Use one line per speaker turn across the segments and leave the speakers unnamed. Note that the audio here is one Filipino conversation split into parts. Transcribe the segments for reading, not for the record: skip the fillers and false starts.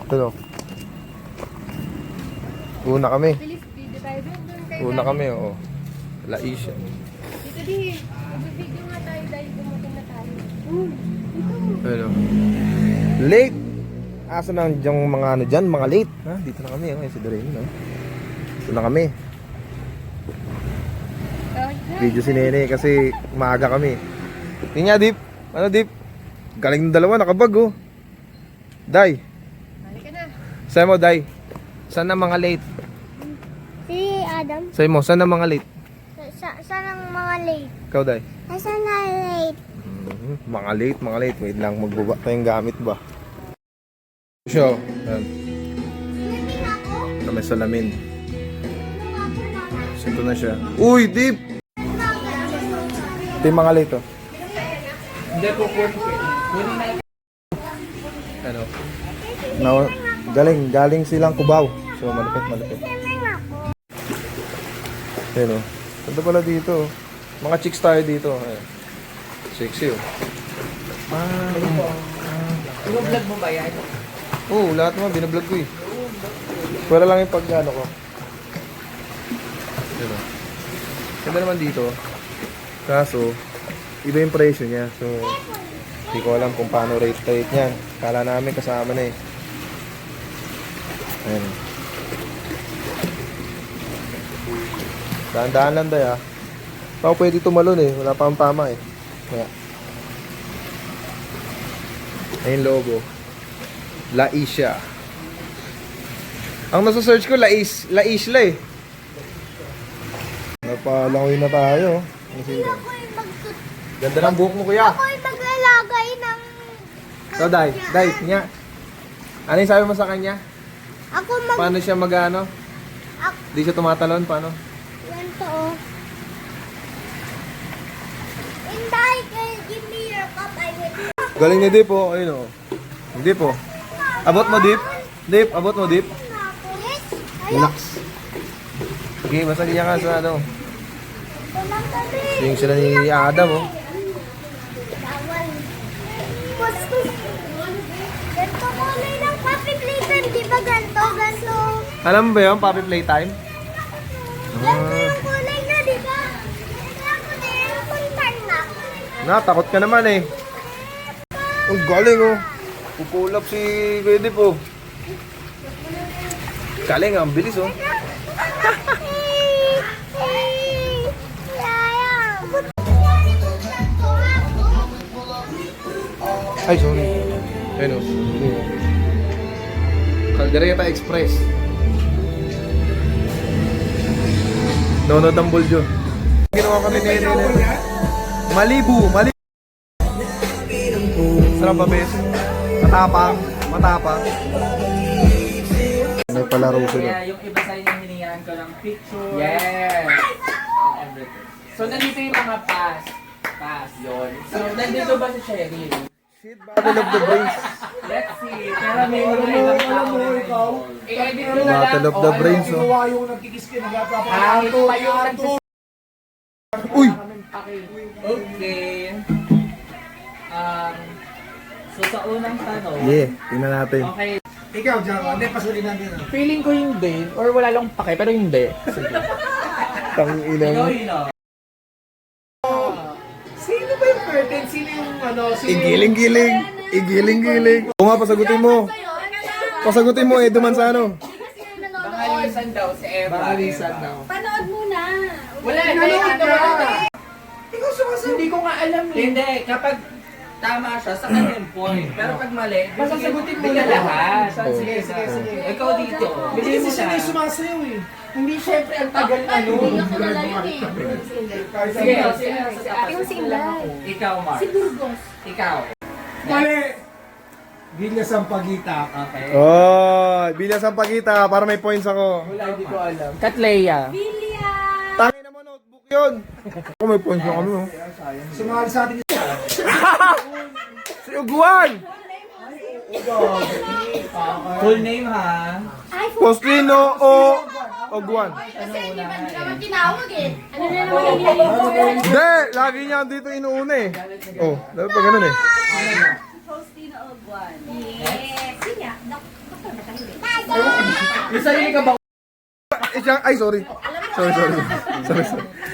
Ito. Una kami.
Bilis, video tayo doon. Doon kayo.
Una kami, oo. Laisha.
Dito di. Mag-video nga tayo dahil dumating na tayo. Dito.
Ano? Late! Asa na yung mga ano dyan? Mga late. Ha? Dito na kami. Si Doreen, no? Dito na kami. Video si Nene kasi maaga kami. Tingnan, Dip. Ano, Dip? Galing ng dalawa, nakabag, oh. Day.
Balik ka na.
Sa'yo mo, Day. Saan na mga late?
Si Adam,
Sa'yo mo, saan na mga late?
saan ang mga late?
Ikaw, Day.
Nasaan na late?
Mga late. Wait lang, magbaba tayong gamit ba? Show. Yan.
Hindi ako.
Na may salamin. Ito na siya. Uy, Dip! Ito yung mga late, oh.
Hindi po po.
Ano? No, galing silang Cubao. So malapit. Ayun, oh. Ganda pala dito, oh. Mga chicks tayo dito. Ayun. Sexy, oh.
Vlog mo ba yan?
Oo, lahat naman binablog ko, eh. Wala lang yung pag-ano ko. Ayun, oh. Ganda naman dito. Kaso iba yung presyo niya. So hindi ko alam kung paano rate niyan. Kala namin kasama na, eh. Ayun. Dahan-dahan lang tayo, ah. Ako pwede tumalon, eh. Wala pa ang tama, eh. Kaya. Ayun logo. Laisha. Ang nasa search ko, Laisla, eh. Napalangoy na tayo.
Ako'y
Ganda ng buhok mo, kuya.
maglalagay ng...
So, Day, niya. Ano yung sabi mo sa kanya?
Ako
Paano siya mag-ano? Di siya tumatalon? Paano?
Yan to, oh. Inday, give me your cup. I will...
Galing ni Dip, oh. Ayun, oh. Dip, oh. Abot mo, Dip. Dip, abot mo, Dip.
Yes.
Relax. Okay, basta ganyan ka sa ano.
Walang gabi.
Yung sila ni Adam, oh.
Bawal. Ganito kulay ng puppy playtime. Di ba ganito?
Alam mo ba yun, Puppy Playtime?
Ganito yung kulay na, di ba? Ako din, puntan na.
Takot ka naman, eh. Ang galing, oh. Pukulap si Kuya Dip, oh. Galing, ang bilis, oh. Ay, sorry. Ayun, oh. Caldereta Express. Nono Damboljo. Ginawa kami ni Malibu. Sarap ba, bes? Matapang. May palaro sila.
Kaya yung iba sa inyo hiningaan ko ng picture. Yes! And everything. So, nandito yung mga pass yun. So, nandito ba si Cheryl?
Shit, Battle of the Brains.
Let's see. Pero may mga ibang tao na ikaw. I-edit ko na lang.
Battle of the Brains, oh.
yung nagkikis ka,
Kahit pa yung
Uy!
Okay. So sa unang tanong,
Yeah, tingnan natin.
okay,
Ikaw, Jaro, hindi, pasuli natin.
feeling ko hindi, or wala lang pake, pero hindi.
Tang ina mo.
Ikaw, Hino.
Sino ba yung curtain? Sino yung ano?
Igiling-giling. Oo nga, pasagutin mo. Pasagutin mo, Edo Manzano.
Bangalisan daw si Eva.
Bangalisan daw.
Panood muna.
Wala, hindi.
Ikaw sumasabi.
Hindi ko nga alam eh. Hindi, kapag tama siya, sa kanya yung point. Pero pag mali,
Masasagutin mo
bigyan
na
lahat.
Sige.
Ikaw dito.
Hindi
Bigyan mo
kasi siya
siya.
na yung sumasayaw eh.
Hindi, syempre, ang tagal ano.
Hindi ko kilala yun eh.
Sige,
Yung si Inday.
Ikaw, Mark.
Si Burgos.
Ikaw.
Mali! Bilyas ang pagita.
Okay.
Oh, bilang sa pagkita para may points ako.
Wala, hindi ko alam.
Katleya.
Bilya!
Tangin naman notebook yun. Ako may points na kami, oh.
Sumali sa atin
Si Uguan!
Full name ha.
Postino o Uguan.
Kasi hindi ba naman tinawag eh. Ano na naman yung hinihintay?
Hindi, lagi niya dito inuuna, eh. Oh, dapat pa ganun, eh.
Faustino Ogwan. Yes. Sige, doktor na
May sarili ka ba?
Eh, siya, ay, sorry. Sorry.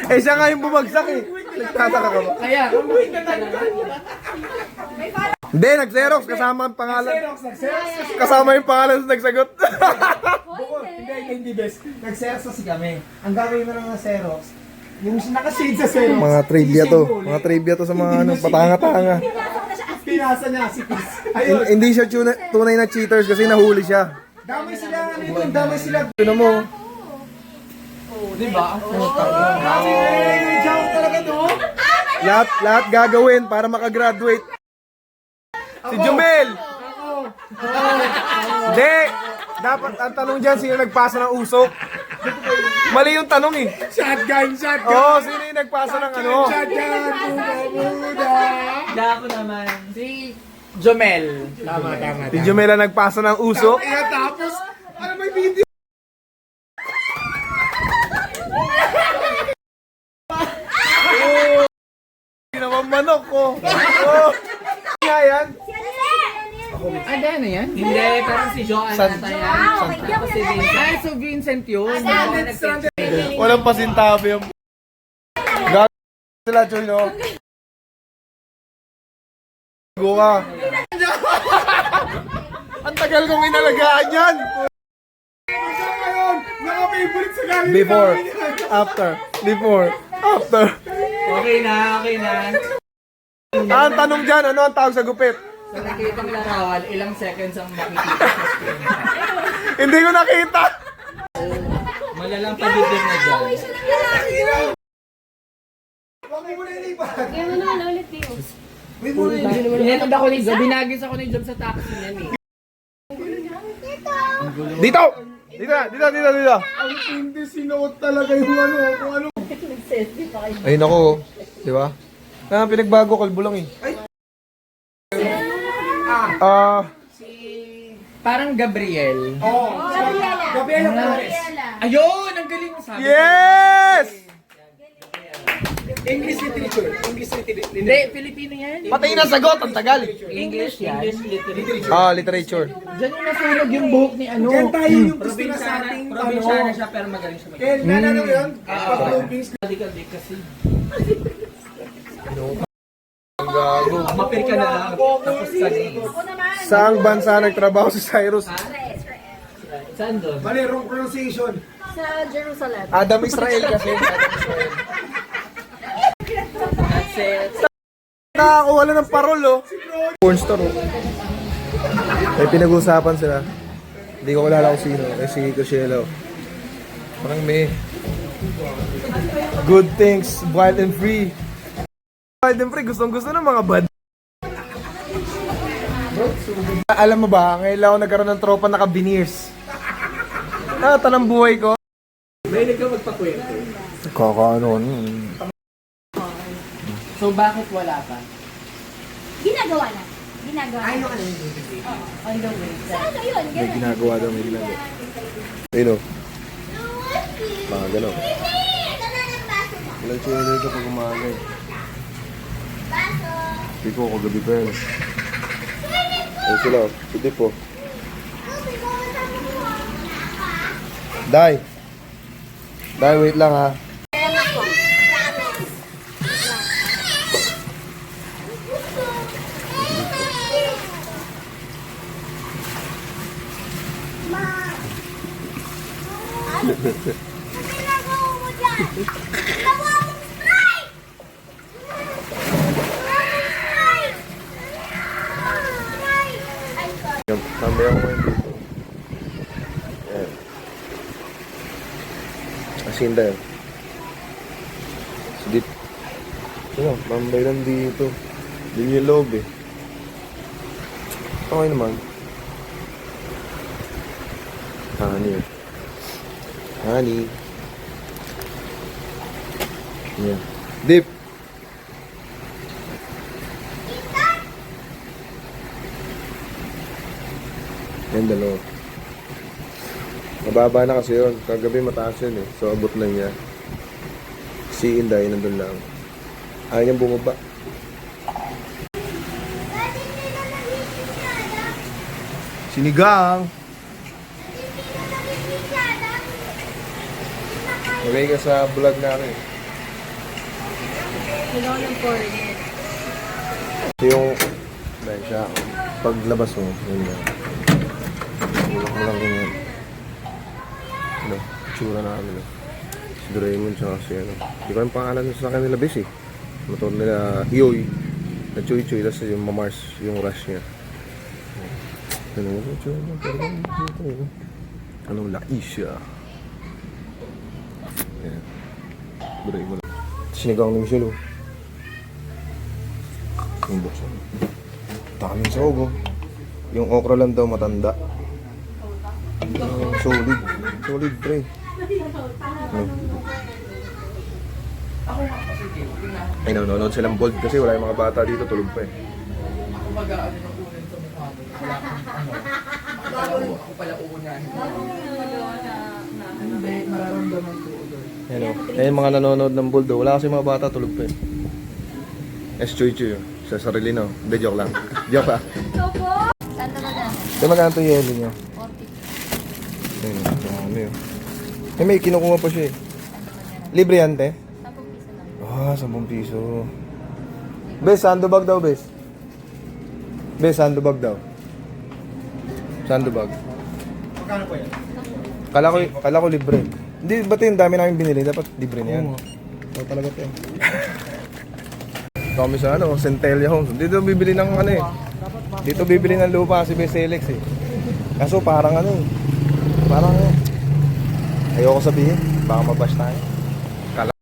Eh, siya nga yung bumagsak eh. Nagtataka ka ba?
Kaya, kumuhin ka talaga.
Hindi, nag-Xerox. Kasama ang pangalan.
Nag-Xerox.
Kasama yung pangalan sa nagsagot.
Bukod, hindi best. Nag-Xerox kasi kami. Ang gagawin na lang ng Xerox, yung naka-shade sa Xerox.
Mga trivia to.
sisimbolo.
Mga trivia to sa mga ano, patanga-tanga.
Pinasa niya si Chris. Ayun.
Hindi siya tunay na cheaters kasi nahuli siya.
Damay sila, ano yun? Damay sila.
Ano mo?
Diba?
Ay, joke talaga to.
Lahat gagawin para makagraduate. Si Jumel! Hindi! Dapat ang tanong dyan, sino nagpasa ng usok? Mali yung tanong eh.
Shotgun.
Oo, sino yung nagpasa ng ano?
Shotgun, muda.
Ako naman. Si Jomel.
Tama.
Si Jumel ang nagpasa ng usok.
Kaya tapos, ano may video?
Hindi naman manok ko. Oh. Nga yan.
Ano yan? Hindi, parang si Joanne ata yan. Tapos si Vincent. Ay, so Vincent yun.
Walang pasintabi yung... Gag... sila, Choy, no? Go ka. Ang tagal kong inalagaan yan.
Naka-favorite sa galing.
Before, before, after.
Okay na.
Ang tanong dyan, ano ang tawag sa gupit?
Sa nakitang larawan, ilang seconds ang makikita sa screen.
Hindi ko nakita.
Malalang pagiging na dyan.
Huwag mo muna ilipat.
Kaya mo naman ulit yun.
Inetod ako ni Job. Binagis ako ni Job sa taxi niyan eh.
Dito! Dito!
Ang hindi sinuot talaga yung ano, kung ano.
Ayun ako, di ba? Pinagbago, kalbo lang eh.
Parang Gabriel.
Oo. Gabriela Flores.
Ayun! Ang galing mo sabi.
Yes!
English literature.
Hindi, Filipino yan.
Patay na sagot, ang tagal.
English yan. Literature.
Literature.
Diyan yung nasunog yung buhok ni ano.
Yan tayo yung gusto na sa ating
Probinsyana siya pero magaling siya
Kaya nanalo yun? Pag-loopings.
Hindi kasi.
Ang gago.
Mapir ka na lang. Tapos sa
Saang bansa nagtrabaho si Cyrus?
Saan doon?
Mali, wrong pronunciation.
Sa Jerusalem.
Adam Israel kasi.
That's it.
Nakakawala ng parol, oh. Pornstar, oh. May pinag-usapan sila. Hindi ko kilala kung sino. Si Coachella, oh. Parang may good things, wild and free. Wild and free, gustong-gusto ng mga bad. Alam mo ba, ngayon lang ako nagkaroon ng tropa naka-veneers. Tanang buhay ko.
May ka magpakwento.
Kakaano.
So bakit wala pa?
Ginagawa na.
Ay, ano yung
On the way.
Ano yun?
May ginagawa daw, may ginagawa. Ayun, oh. Mga gano'n. Ilang channel ka pag umaga eh. Hindi ko kagabi pa yan. Ayun sila, oh. Sige po. Day, wait lang ha.
Ano ginagawa mo dyan? Ginawa mong strike!
Mamaya ko ngayon dito. Ayan. Asinda yun. Sige. Ano, mambay lang dito. Din yung loob eh. Okay naman. Honey. Honey. Yeah. Dip. Yan dalawa. Mababa na kasi yun. Kagabi mataas yun eh. So abot lang niya. Si Inday nandun lang. Ayaw niyang bumaba. Sinigang. Magay ka sa vlog namin.
Kailangan ng corn.
Ito yung, dahil siya, paglabas mo, yun na. Bulak mo lang ganyan. Ano, tsura namin. Si Doraemon tsaka si ano. Di ko yung pangalan sa kanila base eh. Motor nila Ioy. Na Choy Choy, tapos yung Mamars, yung rush niya. Ano yung tsura mo? Anong Laisha? Ayan. Doraemon. Sinigang ni Michelle oh. Yung buksan. Daming sahog oh. Yung okra lang daw matanda. Solid. Solid pre. Ay nanonood silang bold kasi wala yung mga bata dito, tulog pa eh.
Ako mag-aano ng unan sa mukha mo. Wala akong ako pala uunahin. Hindi, mararamdaman ko ulit.
Yan o. Yan yung mga nanonood ng bold oh. Wala kasi mga bata, tulog pa eh. Choy Choy oh. Sa sarili no. Hindi, joke lang. Joke ah.
Saan na ba?
Ito magkano ito yelo niya?
40.
Ayun, dami oh. Eh, may kinukuha pa siya eh. Libre yan, te?
10 piso lang.
10 piso. Bes, sandbag daw, bes. Bes, sandbag daw. Sandbag.
Magkano po yan?
Kala ko libre. Hindi, ba't yung dami namin binili? Dapat libre na yan.
Oo, talaga to.
Kami sa ano, Centella Homes. Dito bibili ng ano eh. Dito bibili ng lupa si Bes Alex eh. Kaso parang ano eh. Parang ayoko sabihin. Baka mabash tayo. Kala.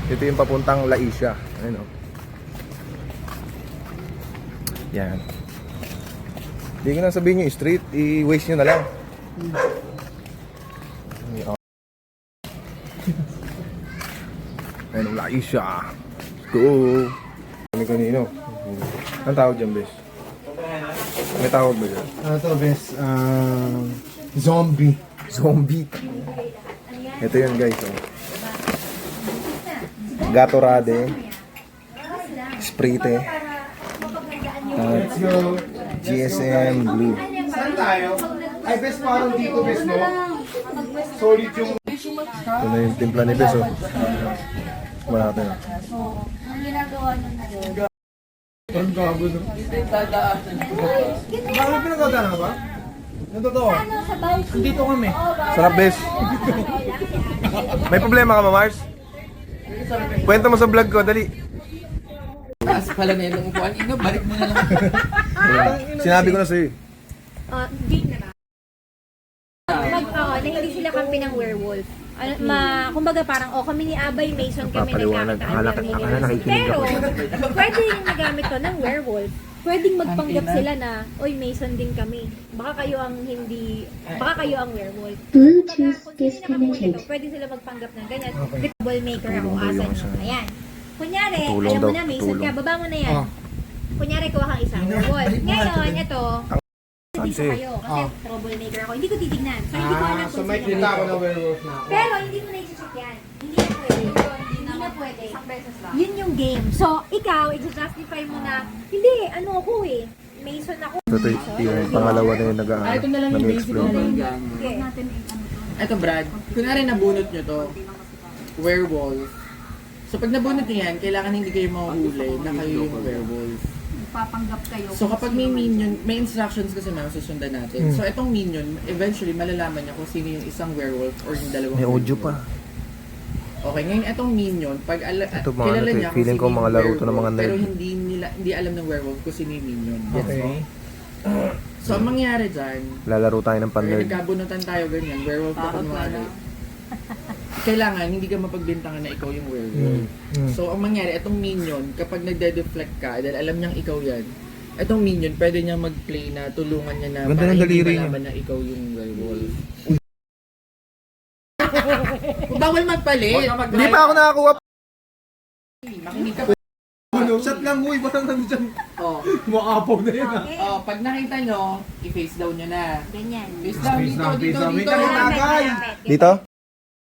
Ito yung papuntang Laisha. Ayun o. Yan. Hindi ko na sabihin yung street. I-waste nyo na lang. Ayun, Laisha. Go! Kami kanino. Anong tawag dyan, Bes? May tawag ba dyan?
Ano to, bes? Zombie.
Zombie. Ito yun, guys. Oh. Gatorade. Sprite.
Let's go.
GSM Blue.
Saan tayo? Ay, bes, parang dito, bes, no? Solid yung...
Ito na yung timpla ni Bes. Oh. Kuma natin. Oh.
Ang ginagawa nyo na yun.
Ang gago, no? Bakit pinagkagana ka ba? Yung totoo. Dito kami.
Sarap, Bes. May problema ka, Mars? Kwento mo sa vlog ko, dali.
Taas pala na yung upuan. Ino, balik mo na lang.
Sinabi ko na sa'yo.
Hindi na ba? Na hindi sila kampi ng werewolf. Kumbaga parang, kami ni Abay Mason kami
Papaliwanag.
nagkakataan.
Nakikinig
Pero,
ako.
pwede yung nagamit to ng werewolf. Pwedeng magpanggap sila na, oy, Mason din kami. Baka kayo ang ang werewolf.
Bluetooth
Kung sino nakapunin
disconnected.
ito, pwede sila magpanggap ng ganyan. Troublemaker ako, asan nyo. Ayan. Kunyari,
Tulong
alam mo
daw,
na, Mason
tulong.
ka, baba mo na yan. Kunyari, kuha kang isang werewolf. Ngayon, ito, dito kayo. Kasi troublemaker ako. Hindi ko titignan. So, hindi ko alam
So
kung
may
sino
kita
kayo.
ako na werewolf na ako.
Pero hindi mo na-check yan. Hindi na pwede. Hindi na pwede. Yun yung game. So, ikaw, i-justify mo na, hindi, ano ako eh. Mason ako.
Ito yung pangalawa na yung
Ito na lang yung basic
nag-explode.
na lang.
Sige.
Ito Brad, kunwari nabunot nyo to, werewolf. So pag nabunot nyo yan, kailangan hindi kayo mahuhuli na kayo yung werewolf.
Papanggap kayo.
So kapag may minion, may instructions kasi ma'am susundan natin. So itong minion, eventually malalaman niya kung sino yung isang werewolf or yung dalawang
May audio
minion.
pa.
Okay, ngayon itong minion, pag
Ito mga
kilala
ano to eh,
niya kung
feeling
sino
ko
yung
mga laro to ng mga
werewolf, pero
nerd.
hindi alam ng werewolf kung sino yung minion. Gets
Okay.
mo? So ang mangyayari dyan,
Lalaro tayo ng
or
pan-nerd.
nagkabunutan tayo ganyan, werewolf na kunwari. Kailangan hindi ka mapagbintangan na ikaw yung werewolf. So ang mangyari, itong minion, kapag nagde-deflect ka, dahil alam niyang ikaw yan, itong minion, pwede niya mag-play na tulungan niya na
Ganda
para
ng
hindi
daliri niya.
malaman na ikaw yung werewolf. Bawal magpalit!
Hindi pa ako nakakuha.
Makinig ka.
Shot lang, uy, parang nandyan.
Oh.
Makapaw na yun, ah.
Oh, pag nakita nyo, i-face down nyo na.
Ganyan.
Face down,
Face
dito,
down,
dito,
face down.
dito.
May tagay.
Dito?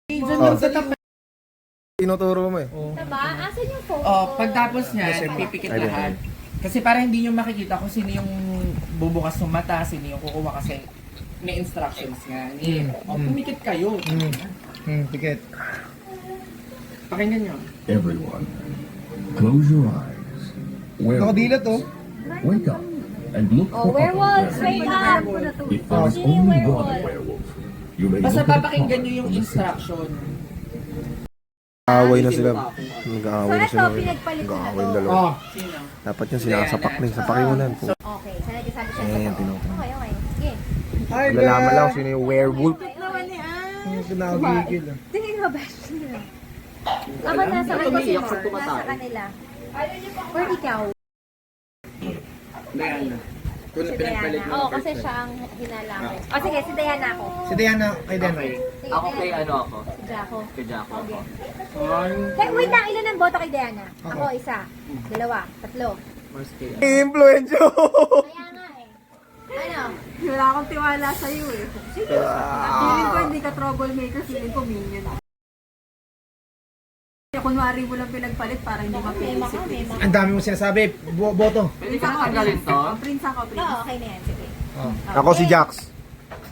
Dyan
Oh.
lang sa tapat.
Tinuturo mo eh.
Diba? Asan yung phone
Oh,
ko?
pagtapos niya, pipikit
Ay,
lahat. Kasi para hindi nyo makikita kung sino yung bubukas ng mata, sino yung kukuha kasi may instructions nga. Pumikit kayo.
Tiket.
Pakinggan nyo.
Everyone, close your eyes.
Nakadilat oh.
Wake up and look
Oh,
for
werewolves, wake up!
If there is only one werewolf, you may
Basta
look at the
papakinggan nyo
colors
yung
on the
instruction.
Nag-aaway na sila. Nag-aaway na
So,
sila.
ito, pinagpalit ko na
Nag-aaway
to.
na dalawa.
Oh.
Sino?
Dapat yan sinasapak na. Sapakin mo na.
Okay, sana nagsasabi siya
Eh,
sa
tinuturo.
Okay, okay. Sige.
Hi,
Malalaman lang kung sino yung werewolf.
Pinakagigil.
Tingin mo ba? Ako nasa kanila. Nasa kanila. Or ikaw?
Diana. Kung
Si
pinagpalit
Diana.
mo.
Oo, kasi siya ang hinala ko. O sige, si Diana ako.
Si Diana, kay Diana.
Sige,
Ako kay
Diana.
ano ako?
Si Jaco.
Kay Jaco ako.
Hey, wait lang, ilan ang boto kay Diana? Ako, isa. Dalawa. Tatlo.
Influensyo!
Kaya nga eh. Ano?
Wala akong tiwala sa'yo eh. Feeling ko hindi ka troublemaker, feeling ko minion. Kunwari mo lang pinagpalit para hindi mapili si Prince.
Ang dami mo sinasabi. Boto.
Pwede ka natanggalin to?
Prince ako,
Oo,
Prince.
okay na yan. Sige.
Ako si Jax.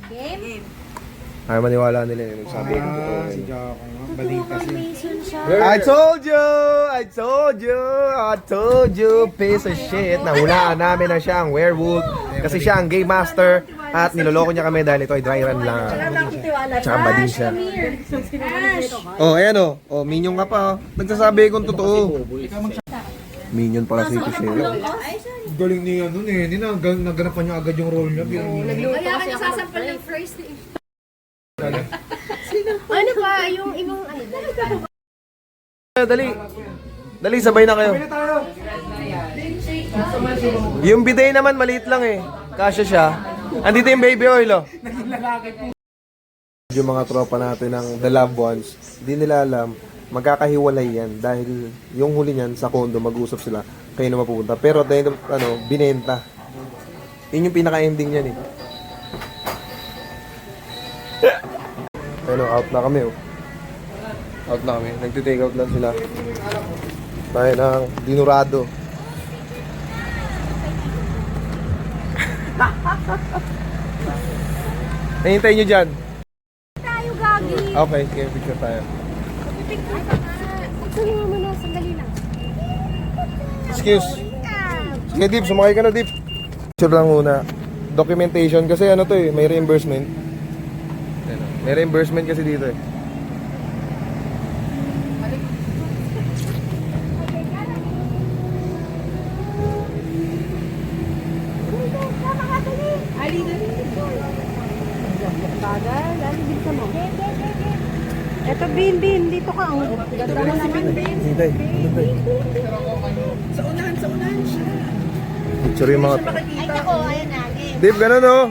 Game?
Ay, maniwala nila yun. Sabi ko.
Si Jaco. Balita siya.
Mason siya.
I told you! I told you! I told you! Piece of shit! Nahulaan namin na siya ang werewolf. Kasi siya ang game master. At niloloko niya kami dahil ito ay dry run lang. Tsaka badin siya. Oh, ayan oh. Oh, minion ka pa oh. Nagsasabi kong totoo. Minion pala si Kusero.
Galing niya nun eh. Hindi na naganapan niya agad yung role niya.
Kaya ka nasasampal ng first eh. Ano pa? Yung ibang ano?
Dali. Dali, sabay na kayo. Yung bidet naman maliit lang eh. Kasya siya. Andito yung baby oil oh. Yung mga tropa natin ng The Loved Ones, hindi nila alam, magkakahiwalay yan dahil yung huli niyan sa condo mag-usap sila kayo na mapupunta. Pero at the end of, binenta. Yun yung pinaka-ending niyan eh. Ano, out na kami oh. Out na kami. Nagtitake out lang sila. Tayo ng dinurado. Nahintay nyo dyan.
Tayo, Gagi.
Okay, sige, picture tayo.
Sabi mo muna, sandali lang.
Excuse. Sige, Dip, sumakay ka na, Dip. Picture lang muna. Documentation kasi ano to eh, may reimbursement. Ano, may reimbursement kasi dito eh.
Eto, Bin, dito ka. Oh. Ganda mo si Bin.
Hintay, hintay.
Sa unahan siya.
Picture yung mga...
Ay, ako, ayan na. Game.
Dip, ganun oh.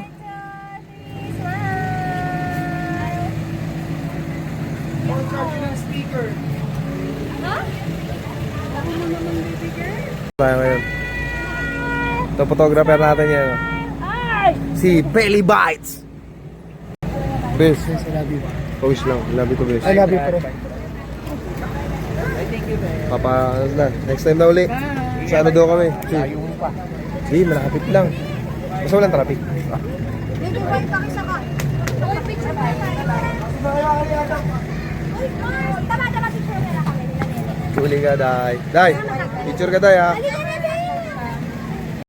Tayo ngayon. Ito, photographer natin yan. oh. Si Belly Bites. Bes.
I love you.
Pawis lang. Love you to Bes.
I love you, pre.
Papa, ano na. Next time na uli. Sa ano daw kami? Di, malapit lang. Basta walang traffic.
Dito, white pa kisa ka. Uy, picture pa tayo. Uy, tama, picture na lang kami.
Uli ka, Day. Day, picture ka, Day, ha?
Halika